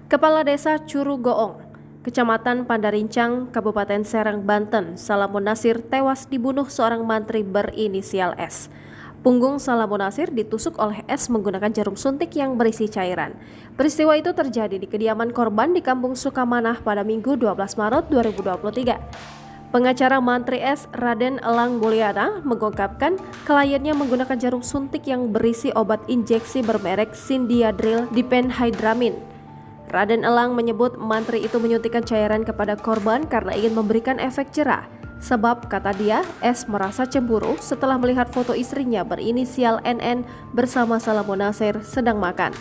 Kepala Desa Curugoong, Kecamatan Pandarincang, Kabupaten Serang, Banten, Salamun Nasir tewas dibunuh seorang mantri berinisial S. Punggung Salamun Nasir ditusuk oleh S menggunakan jarum suntik yang berisi cairan. Peristiwa itu terjadi di kediaman korban di Kampung Sukamanah pada Minggu 12 Maret 2023. Pengacara mantri S, Raden Elang Mulyana, mengungkapkan kliennya menggunakan jarum suntik yang berisi obat injeksi bermerek Sindiadril Diphenhydramin. Raden Elang menyebut mantri itu menyuntikkan cairan kepada korban karena ingin memberikan efek jerah. Sebab, kata dia, S merasa cemburu setelah melihat foto istrinya berinisial NN bersama Salamun Nasir sedang makan.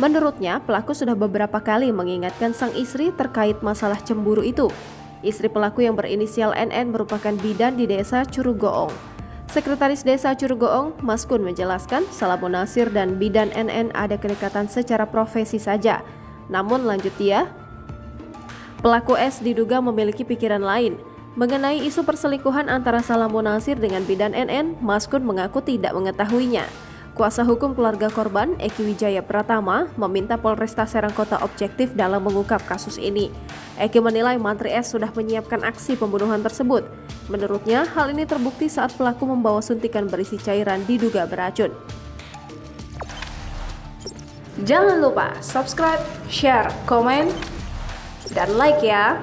Menurutnya, pelaku sudah beberapa kali mengingatkan sang istri terkait masalah cemburu itu. Istri pelaku yang berinisial NN merupakan bidan di desa Curugoong. Sekretaris Desa Curugoong, Maskun, menjelaskan Salamun Nasir dan bidan NN ada kedekatan secara profesi saja. Namun lanjut dia, pelaku S diduga memiliki pikiran lain. Mengenai isu perselingkuhan antara Salamun Nasir dengan bidan NN, Maskun mengaku tidak mengetahuinya. Kuasa hukum keluarga korban, Eki Wijaya Pratama, meminta Polresta Serang Kota objektif dalam mengungkap kasus ini. Eki menilai mantri S sudah menyiapkan aksi pembunuhan tersebut. Menurutnya, hal ini terbukti saat pelaku membawa suntikan berisi cairan diduga beracun. Jangan lupa subscribe, share, komen, dan like ya!